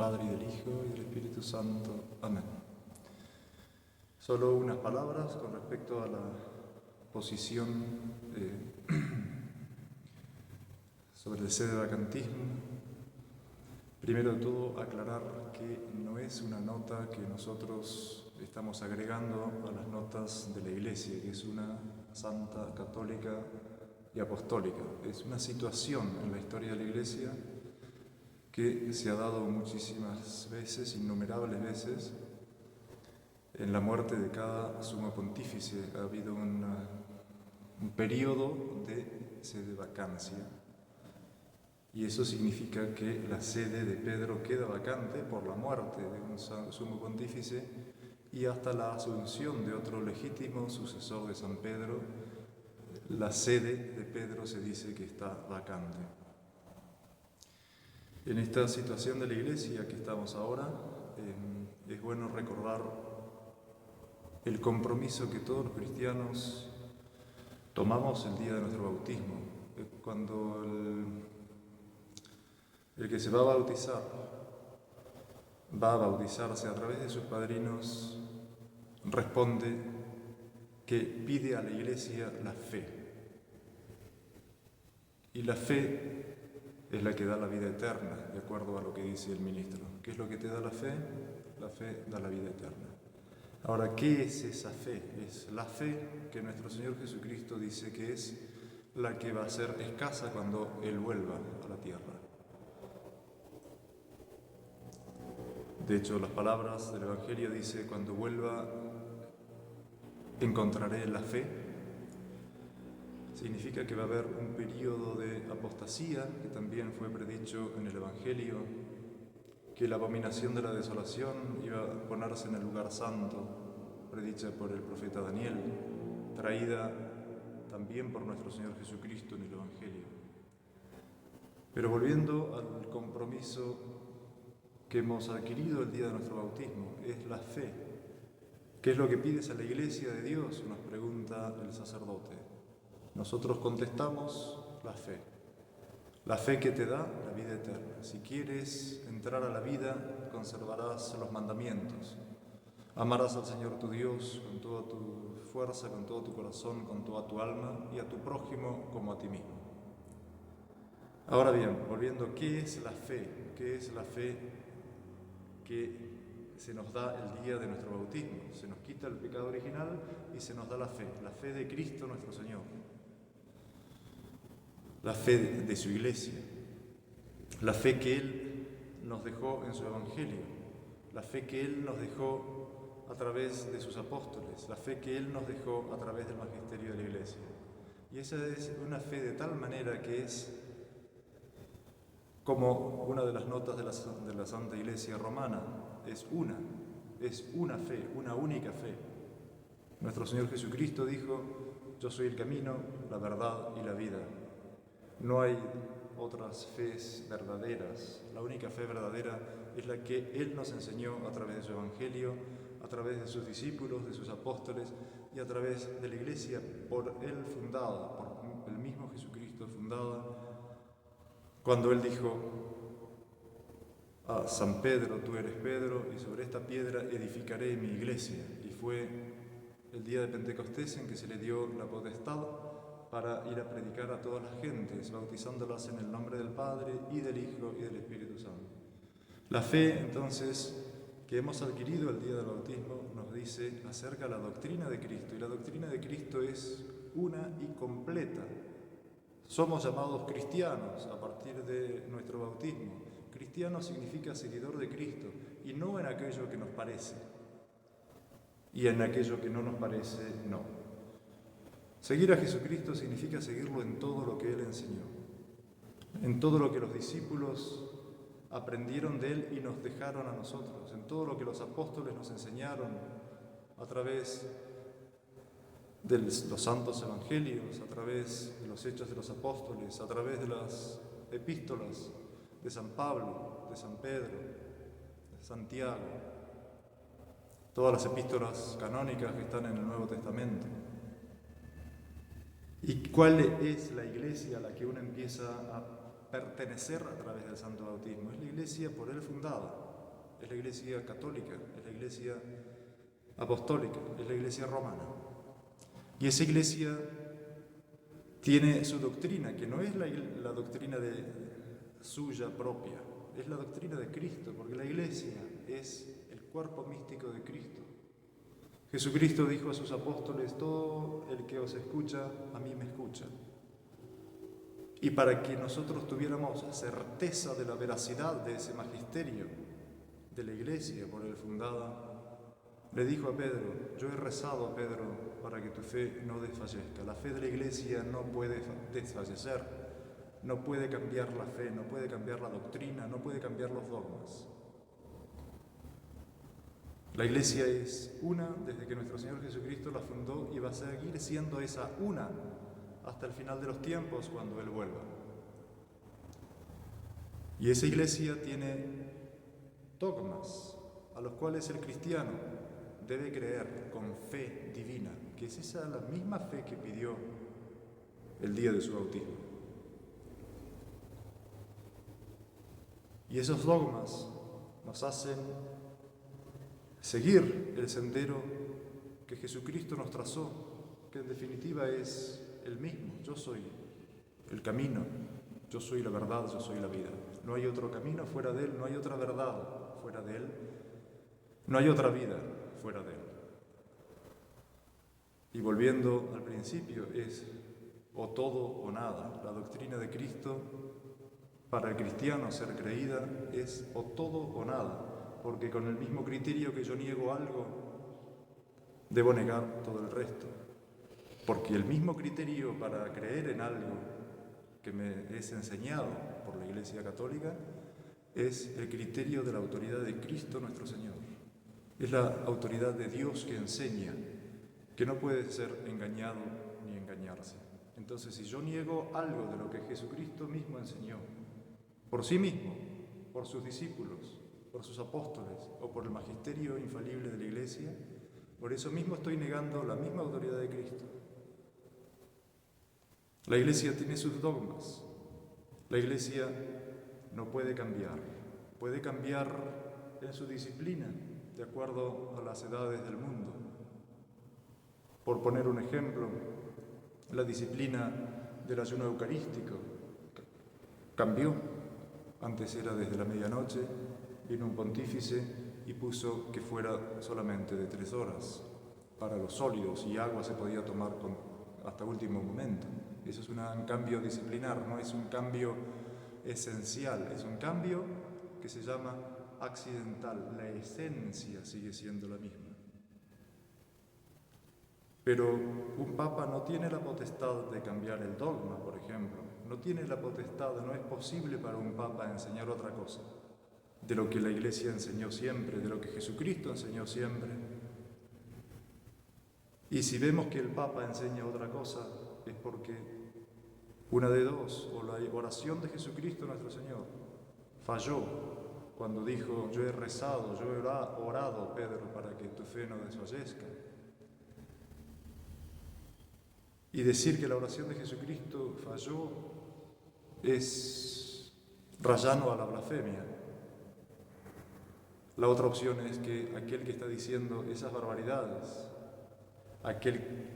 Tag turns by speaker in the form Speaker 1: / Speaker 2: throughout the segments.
Speaker 1: Padre, y del Hijo, y del Espíritu Santo. Amén. Solo unas palabras con respecto a la posición sobre el sedevacantismo. Primero de todo, aclarar que no es una nota que nosotros estamos agregando a las notas de la Iglesia, que es una santa, católica y apostólica. Es una situación en la historia de la Iglesia que se ha dado muchísimas veces, innumerables veces. En la muerte de cada sumo pontífice ha habido un periodo de sedevacancia. Y eso significa que la sede de Pedro queda vacante por la muerte de un sumo pontífice y hasta la asunción de otro legítimo sucesor de San Pedro, la sede de Pedro se dice que está vacante. En esta situación de la Iglesia que estamos ahora, es bueno recordar el compromiso que todos los cristianos tomamos el día de nuestro bautismo. Cuando el que se va a bautizarse a través de sus padrinos, responde que pide a la Iglesia la fe. Y la fe es la que da la vida eterna, de acuerdo a lo que dice el ministro. ¿Qué es lo que te da la fe? La fe da la vida eterna. Ahora, ¿qué es esa fe? Es la fe que nuestro Señor Jesucristo dice que es la que va a ser escasa cuando Él vuelva a la tierra. De hecho, las palabras del Evangelio dice: cuando vuelva encontraré la fe. Significa que va a haber un periodo de apostasía, que también fue predicho en el Evangelio, que la abominación de la desolación iba a ponerse en el lugar santo, predicha por el profeta Daniel, traída también por nuestro Señor Jesucristo en el Evangelio. Pero volviendo al compromiso que hemos adquirido el día de nuestro bautismo, es la fe. ¿Qué es lo que pides a la Iglesia de Dios?, nos pregunta el sacerdote. Nosotros contestamos: la fe. La fe que te da la vida eterna. Si quieres entrar a la vida, conservarás los mandamientos. Amarás al Señor tu Dios con toda tu fuerza, con todo tu corazón, con toda tu alma, y a tu prójimo como a ti mismo. Ahora bien, volviendo, ¿qué es la fe? ¿Qué es la fe que se nos da el día de nuestro bautismo? Se nos quita el pecado original y se nos da la fe de Cristo nuestro Señor, la fe de su Iglesia, la fe que Él nos dejó en su Evangelio, la fe que Él nos dejó a través de sus apóstoles, la fe que Él nos dejó a través del magisterio de la Iglesia. Y esa es una fe de tal manera que es como una de las notas de la Santa Iglesia Romana, es una fe, una única fe. Nuestro Señor Jesucristo dijo: yo soy el camino, la verdad y la vida. No hay otras fees verdaderas. La única fe verdadera es la que Él nos enseñó a través de su Evangelio, a través de sus discípulos, de sus apóstoles y a través de la Iglesia por Él fundada, por el mismo Jesucristo fundada, cuando Él dijo a San Pedro: tú eres Pedro, y sobre esta piedra edificaré mi iglesia. Y fue el día de Pentecostés en que se le dio la potestad para ir a predicar a todas las gentes, bautizándolas en el nombre del Padre, y del Hijo, y del Espíritu Santo. La fe, entonces, que hemos adquirido el día del bautismo, nos dice acerca de la doctrina de Cristo, y la doctrina de Cristo es una y completa. Somos llamados cristianos a partir de nuestro bautismo. Cristiano significa seguidor de Cristo, y no en aquello que nos parece, y en aquello que no nos parece, no. Seguir a Jesucristo significa seguirlo en todo lo que Él enseñó, en todo lo que los discípulos aprendieron de Él y nos dejaron a nosotros, en todo lo que los apóstoles nos enseñaron a través de los santos evangelios, a través de los hechos de los apóstoles, a través de las epístolas de San Pablo, de San Pedro, de Santiago, todas las epístolas canónicas que están en el Nuevo Testamento. ¿Y cuál es la Iglesia a la que uno empieza a pertenecer a través del santo bautismo? Es la Iglesia por Él fundada. es la Iglesia católica, es la Iglesia apostólica, es la Iglesia romana. Y esa Iglesia tiene su doctrina, que no es la doctrina suya propia, es la doctrina de Cristo, porque la Iglesia es el cuerpo místico de Cristo. Jesucristo dijo a sus apóstoles: todo el que os escucha, a mí me escucha. Y para que nosotros tuviéramos certeza de la veracidad de ese magisterio de la Iglesia por él fundada, le dijo a Pedro: yo he rezado, Pedro, para que tu fe no desfallezca. La fe de la Iglesia no puede desfallecer, no puede cambiar la fe, no puede cambiar la doctrina, no puede cambiar los dogmas. La Iglesia es una desde que nuestro Señor Jesucristo la fundó y va a seguir siendo esa una hasta el final de los tiempos, cuando Él vuelva. Y esa Iglesia tiene dogmas a los cuales el cristiano debe creer con fe divina, que es esa la misma fe que pidió el día de su bautismo. Y esos dogmas nos hacen seguir el sendero que Jesucristo nos trazó, que en definitiva es el mismo. Yo soy el camino, yo soy la verdad, yo soy la vida. No hay otro camino fuera de Él, no hay otra verdad fuera de Él, no hay otra vida fuera de Él. Y volviendo al principio, es o todo o nada. La doctrina de Cristo, para el cristiano ser creída, es o todo o nada, porque con el mismo criterio que yo niego algo, debo negar todo el resto. Porque el mismo criterio para creer en algo que me es enseñado por la Iglesia Católica es el criterio de la autoridad de Cristo nuestro Señor. Es la autoridad de Dios que enseña, que no puede ser engañado ni engañarse. Entonces, si yo niego algo de lo que Jesucristo mismo enseñó, por sí mismo, por sus discípulos, por sus apóstoles o por el magisterio infalible de la Iglesia, por eso mismo estoy negando la misma autoridad de Cristo. La Iglesia tiene sus dogmas. La Iglesia no puede cambiar en su disciplina, de acuerdo a las edades del mundo. Por poner un ejemplo, la disciplina del ayuno eucarístico cambió. Antes era desde la medianoche, vino un pontífice y puso que fuera solamente de 3 horas para los sólidos, y agua se podía tomar hasta último momento. Eso es un cambio disciplinar, no es un cambio esencial, es un cambio que se llama accidental. La esencia sigue siendo la misma. Pero un papa no tiene la potestad de cambiar el dogma, por ejemplo. No tiene la potestad, no es posible para un papa enseñar otra cosa de lo que la Iglesia enseñó siempre, de lo que Jesucristo enseñó siempre. Y si vemos que el papa enseña otra cosa, es porque una de dos, o la oración de Jesucristo nuestro Señor falló cuando dijo: yo he rezado, yo he orado, Pedro, para que tu fe no desfallezca. Y decir que la oración de Jesucristo falló es rayano a la blasfemia. La otra opción es que aquel que está diciendo esas barbaridades, aquel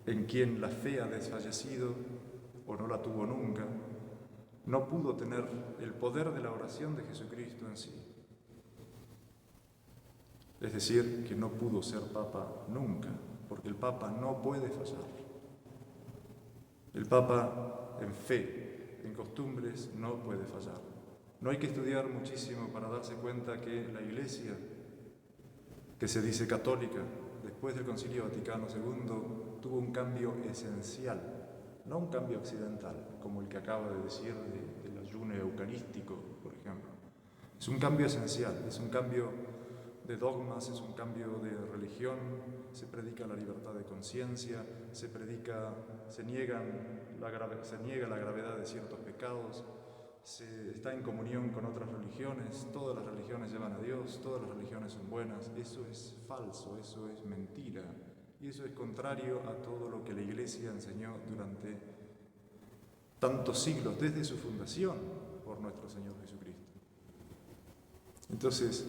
Speaker 1: en quien la fe ha desfallecido o no la tuvo nunca, no pudo tener el poder de la oración de Jesucristo en sí. Es decir, que no pudo ser papa nunca, porque el papa no puede fallar. El papa en fe, en costumbres, no puede fallar. No hay que estudiar muchísimo para darse cuenta que la Iglesia, que se dice católica, después del Concilio Vaticano II, tuvo un cambio esencial, no un cambio accidental, como el que acaba de decir del ayuno eucarístico, por ejemplo. Es un cambio esencial, es un cambio de dogmas, es un cambio de religión, se predica la libertad de conciencia, se niega la gravedad de ciertos pecados, se está en comunión con otras religiones, todas las religiones llevan a Dios, todas las religiones son buenas. Eso es falso, eso es mentira, y eso es contrario a todo lo que la Iglesia enseñó durante tantos siglos, desde su fundación por nuestro Señor Jesucristo. Entonces,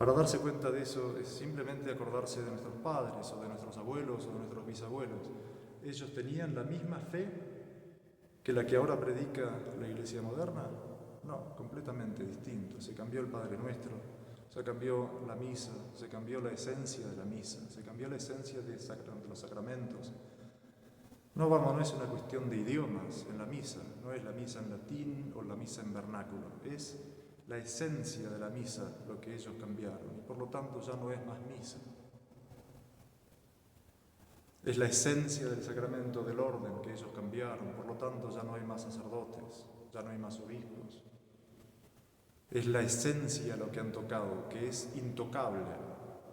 Speaker 1: Para darse cuenta de eso es simplemente acordarse de nuestros padres o de nuestros abuelos o de nuestros bisabuelos. Ellos tenían la misma fe que la que ahora predica la Iglesia moderna. No, completamente distinto. Se cambió el Padre Nuestro, se cambió la misa, se cambió la esencia de la misa, se cambió la esencia de los sacramentos. No es una cuestión de idiomas en la misa, no es la misa en latín o la misa en vernáculo, es la esencia de la misa lo que ellos cambiaron, y por lo tanto ya no es más misa. Es la esencia del sacramento del orden que ellos cambiaron, por lo tanto ya no hay más sacerdotes, ya no hay más obispos. Es la esencia lo que han tocado, que es intocable,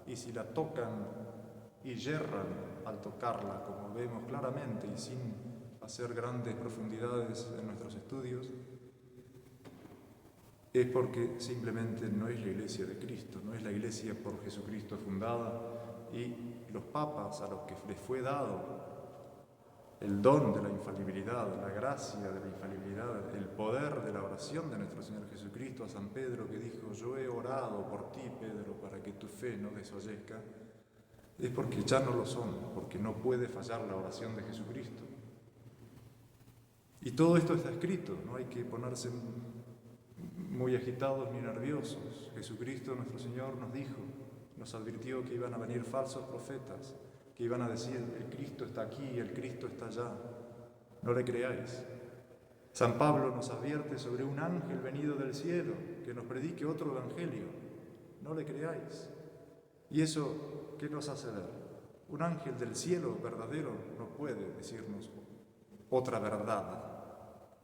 Speaker 1: y si la tocan y yerran al tocarla, como vemos claramente y sin hacer grandes profundidades en nuestros estudios, es porque simplemente no es la Iglesia de Cristo, no es la Iglesia por Jesucristo fundada, y los papas a los que les fue dado el don de la infalibilidad, la gracia de la infalibilidad, el poder de la oración de nuestro Señor Jesucristo a San Pedro, que dijo: yo he orado por ti, Pedro, para que tu fe no desfallezca, es porque ya no lo son, porque no puede fallar la oración de Jesucristo. Y todo esto está escrito, no hay que ponerse muy agitados ni nerviosos. Jesucristo, nuestro Señor, nos advirtió que iban a venir falsos profetas, que iban a decir: el Cristo está aquí, el Cristo está allá. No le creáis. San Pablo nos advierte sobre un ángel venido del cielo que nos predique otro evangelio. No le creáis. ¿Y eso qué nos hace ver? Un ángel del cielo verdadero no puede decirnos otra verdad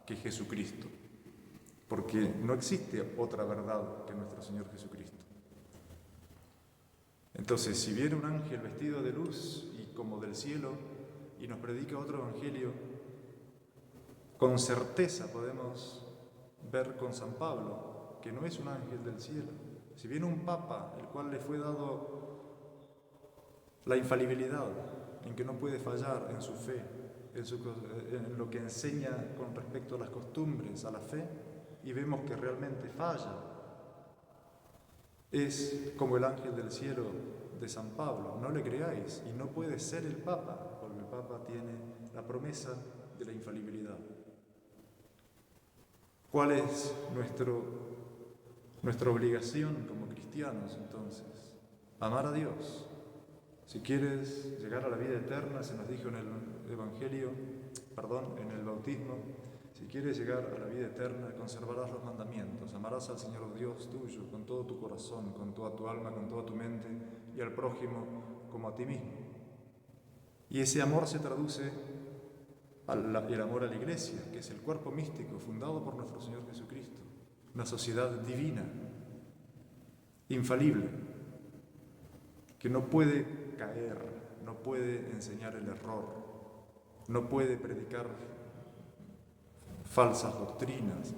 Speaker 1: que Jesucristo, porque no existe otra verdad que nuestro Señor Jesucristo. Entonces, si viene un ángel vestido de luz y como del cielo y nos predica otro evangelio, con certeza podemos ver con San Pablo que no es un ángel del cielo. Si viene un papa, el cual le fue dado la infalibilidad, en que no puede fallar en su fe, en lo que enseña con respecto a las costumbres, a la fe, y vemos que realmente falla, es como el ángel del cielo de San Pablo. No le creáis, y no puede ser el Papa, porque el Papa tiene la promesa de la infalibilidad. ¿Cuál es nuestra obligación como cristianos entonces? Amar a Dios. Si quieres llegar a la vida eterna, se nos dijo en el Evangelio, en el bautismo, si quieres llegar a la vida eterna, conservarás los mandamientos, amarás al Señor Dios tuyo con todo tu corazón, con toda tu alma, con toda tu mente, y al prójimo como a ti mismo. Y ese amor se traduce el amor a la Iglesia, que es el cuerpo místico fundado por nuestro Señor Jesucristo, una sociedad divina, infalible, que no puede caer, no puede enseñar el error, no puede predicar falsas doctrinas,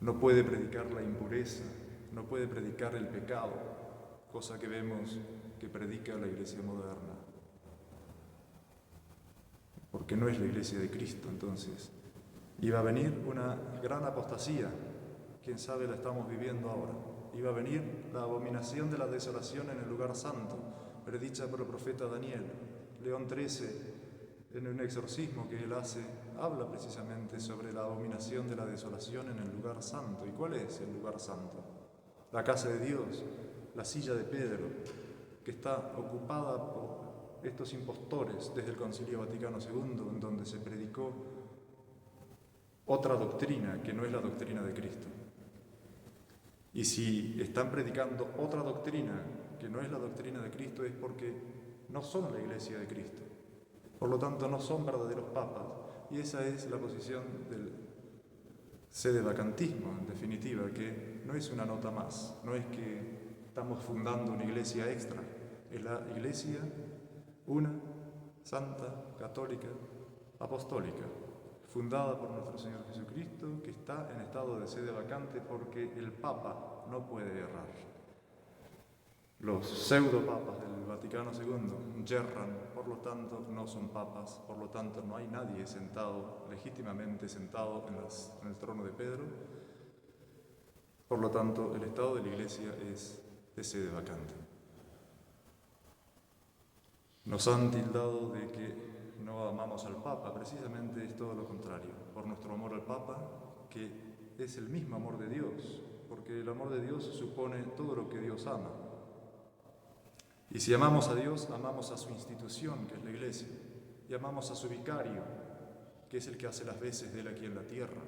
Speaker 1: no puede predicar la impureza, no puede predicar el pecado, cosa que vemos que predica la Iglesia moderna, porque no es la Iglesia de Cristo. Entonces iba a venir una gran apostasía, quién sabe la estamos viviendo ahora. Iba a venir la abominación de la desolación en el lugar santo, predicha por el profeta Daniel. León XIII, en un exorcismo que él hace, habla precisamente sobre la abominación de la desolación en el lugar santo. ¿Y cuál es el lugar santo? La casa de Dios, la silla de Pedro, que está ocupada por estos impostores desde el Concilio Vaticano II, en donde se predicó otra doctrina que no es la doctrina de Cristo. Y si están predicando otra doctrina que no es la doctrina de Cristo, es porque no son la Iglesia de Cristo. Por lo tanto, no son verdaderos papas. Y esa es la posición del sedevacantismo, en definitiva, que no es una nota más, no es que estamos fundando una iglesia extra, es la Iglesia una, santa, católica, apostólica, fundada por nuestro Señor Jesucristo, que está en estado de sede vacante porque el Papa no puede errar. Los pseudopapas del Vaticano II yerran, por lo tanto no son papas, por lo tanto no hay nadie legítimamente sentado en el trono de Pedro, Por lo tanto, el estado de la Iglesia es de sede vacante. Nos han tildado de que no amamos al Papa, precisamente es todo lo contrario. Por nuestro amor al Papa, que es el mismo amor de Dios, porque el amor de Dios supone todo lo que Dios ama. Y si amamos a Dios, amamos a su institución, que es la Iglesia, y amamos a su vicario, que es el que hace las veces de él aquí en la tierra.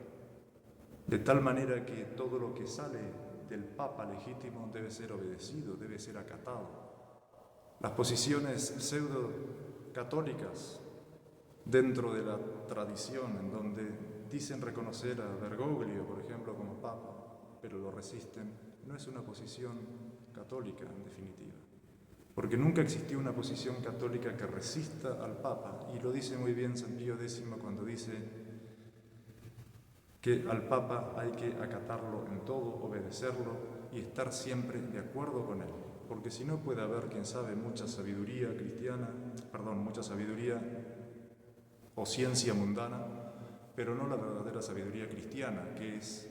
Speaker 1: De tal manera que todo lo que sale del Papa legítimo debe ser obedecido, debe ser acatado. Las posiciones pseudo-católicas dentro de la tradición, en donde dicen reconocer a Bergoglio, por ejemplo, como Papa, pero lo resisten, no es una posición católica, en definitiva. Porque nunca existió una posición católica que resista al Papa, y lo dice muy bien San Pío X cuando dice que al Papa hay que acatarlo en todo, obedecerlo y estar siempre de acuerdo con él. Porque si no puede haber, quién sabe, mucha sabiduría o ciencia mundana, pero no la verdadera sabiduría cristiana, que es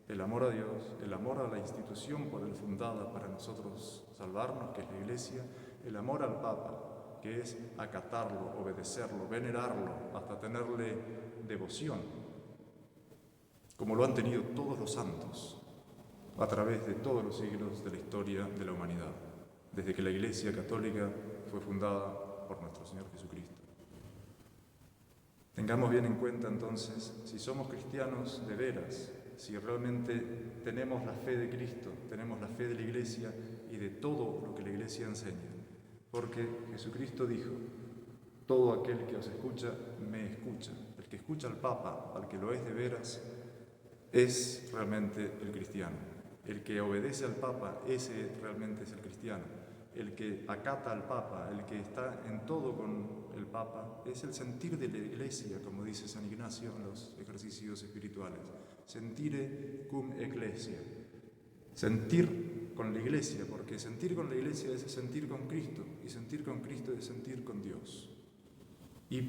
Speaker 1: el amor a Dios, el amor a la institución por él fundada para nosotros salvarnos, que es la Iglesia, el amor al Papa, que es acatarlo, obedecerlo, venerarlo, hasta tenerle devoción, como lo han tenido todos los santos a través de todos los siglos de la historia de la humanidad, desde que la Iglesia Católica fue fundada por nuestro Señor Jesucristo. Tengamos bien en cuenta entonces, si somos cristianos de veras, si realmente tenemos la fe de Cristo, tenemos la fe de la Iglesia y de todo lo que la Iglesia enseña, porque Jesucristo dijo: todo aquel que os escucha, me escucha. El que escucha al Papa, al que lo es de veras, es realmente el cristiano. El que obedece al Papa, ese realmente es el cristiano. El que acata al Papa, el que está en todo con el Papa, es el sentir de la Iglesia, como dice San Ignacio en los ejercicios espirituales. Sentire cum ecclesia. Sentir con la Iglesia, porque sentir con la Iglesia es sentir con Cristo, y sentir con Cristo es sentir con Dios. Y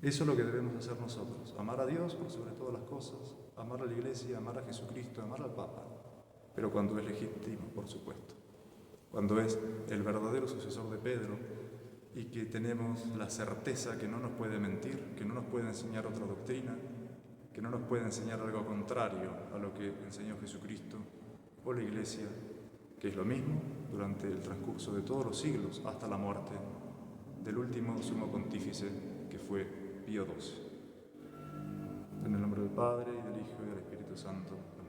Speaker 1: eso es lo que debemos hacer nosotros: amar a Dios por sobre todas las cosas, amar a la Iglesia, amar a Jesucristo, amar al Papa, pero cuando es legítimo, por supuesto, cuando es el verdadero sucesor de Pedro y que tenemos la certeza que no nos puede mentir, que no nos puede enseñar otra doctrina, que no nos puede enseñar algo contrario a lo que enseñó Jesucristo o la Iglesia, que es lo mismo durante el transcurso de todos los siglos hasta la muerte del último sumo pontífice, que fue Pío XII. En el nombre del Padre, y del Hijo, y del Espíritu Santo. Amén.